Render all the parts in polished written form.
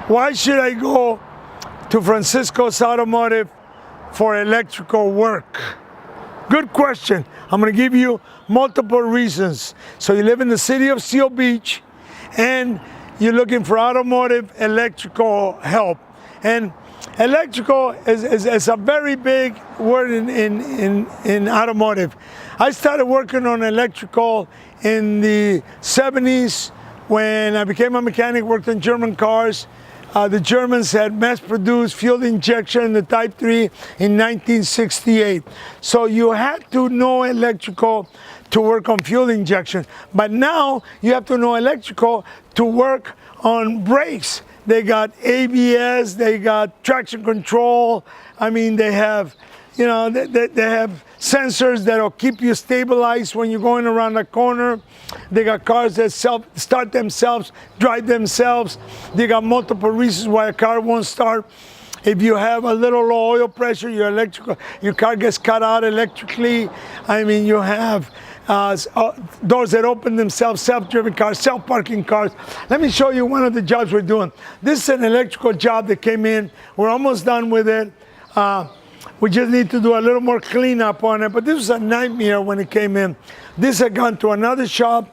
Why should I go to Francisco's Automotive for electrical work? Good question. I'm going to give you multiple reasons. So you live in the city of Seal Beach and you're looking for automotive electrical help. And electrical is a very big word in automotive. I started working on electrical in the 70s when I became a mechanic, worked on German cars. The Germans had mass-produced fuel injection in the Type 3 in 1968. So you had to know electrical to work on fuel injection. But now you have to know electrical to work on brakes. They got ABS, they got traction control. I mean, they have, you know, they have sensors that'll keep you stabilized when you're going around a corner. They got cars that start themselves, drive themselves. They got multiple reasons why a car won't start. If you have a little low oil pressure, your car gets cut out electrically. I mean, you have doors that open themselves, self-driven cars, self-parking cars. Let me show you one of the jobs we're doing. This is an electrical job that came in. We're almost done with it. We just need to do a little more cleanup on it, but this was a nightmare when it came in. This had gone to another shop.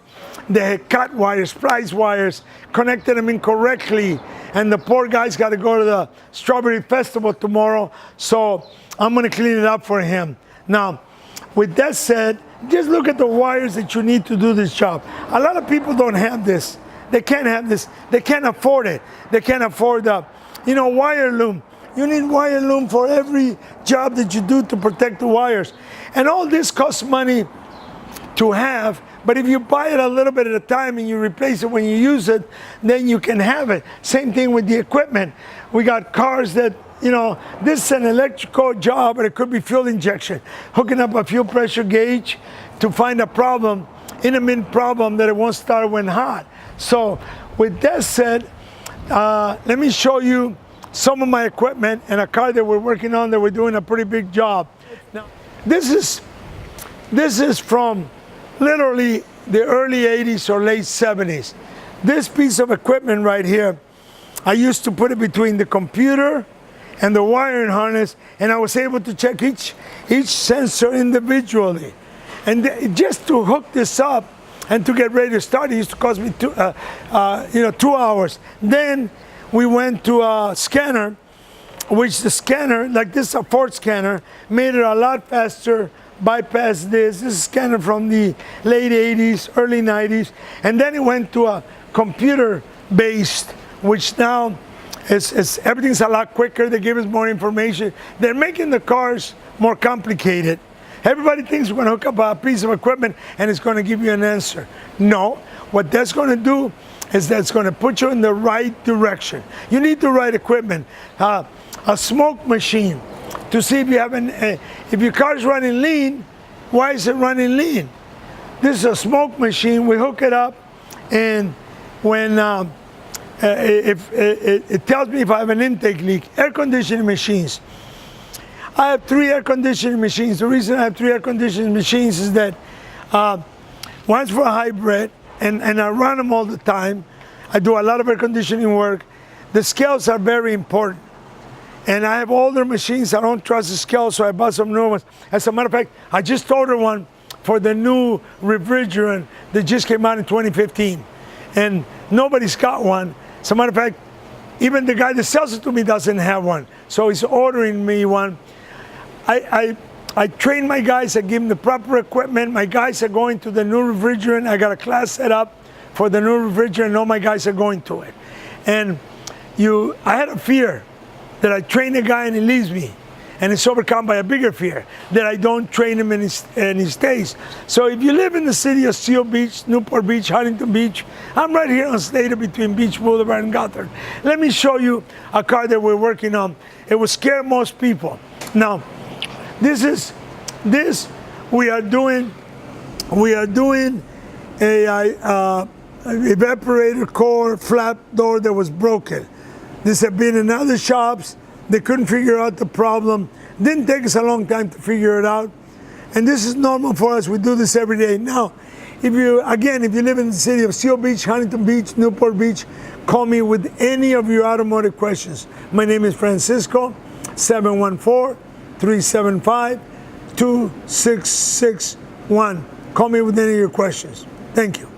They had cut wires, splice wires, connected them incorrectly, and the poor guy's got to go to the Strawberry Festival tomorrow, so I'm going to clean it up for him. Now, with that said, just look at the wires that you need to do this job. A lot of people don't have this. They can't have this. They can't afford it. They can't afford the, wire loom. You need wire loom for every job that you do to protect the wires. And all this costs money to have, but if you buy it a little bit at a time and you replace it when you use it, then you can have it. Same thing with the equipment. We got cars that, this is an electrical job, but it could be fuel injection. Hooking up a fuel pressure gauge to find a problem, intermittent problem that it won't start when hot. So with that said, let me show you some of my equipment and a car that we're working on that we're doing a pretty big job. Now, this is from literally the early 80s or late 70s. This piece of equipment right here, I used to put it between the computer and the wiring harness, and I was able to check each sensor individually. And just to hook this up and to get ready to start, it used to cost me 2 hours. Then we went to a scanner, which the scanner, like this is a Ford scanner, made it a lot faster, bypassed this. This is a scanner from the late 80s, early 90s. And then it went to a computer-based, which now everything's a lot quicker. They give us more information. They're making the cars more complicated. Everybody thinks we're going to hook up a piece of equipment and it's going to give you an answer. No, what that's going to do is that's going to put you in the right direction. You need the right equipment. A smoke machine to see if you have if your car's running lean. Why is it running lean? This is a smoke machine. We hook it up, and when it tells me if I have an intake leak. Air conditioning machines. I have 3 air conditioning machines. The reason I have 3 air conditioning machines is that one's for a hybrid, and I run them all the time. I do a lot of air conditioning work. The scales are very important. And I have older machines. I don't trust the scales, so I bought some new ones. As a matter of fact, I just ordered one for the new refrigerant that just came out in 2015. And nobody's got one. As a matter of fact, even the guy that sells it to me doesn't have one. So he's ordering me one. I train my guys, I give them the proper equipment. My guys are going to the new refrigerant. I got a class set up for the new refrigerant. All my guys are going to it. And I had a fear that I train a guy and he leaves me. And it's overcome by a bigger fear that I don't train him and he stays. So if you live in the city of Seal Beach, Newport Beach, Huntington Beach, I'm right here on Slater between Beach Boulevard and Gothard. Let me show you a car that we're working on. It will scare most people. Now, we are doing a evaporator core flap door that was broken. This had been in other shops. They couldn't figure out the problem. Didn't take us a long time to figure it out. And this is normal for us. We do this every day. Now, if you live in the city of Seal Beach, Huntington Beach, Newport Beach, call me with any of your automotive questions. My name is Francisco, 714-375-2661. Call me with any of your questions. Thank you.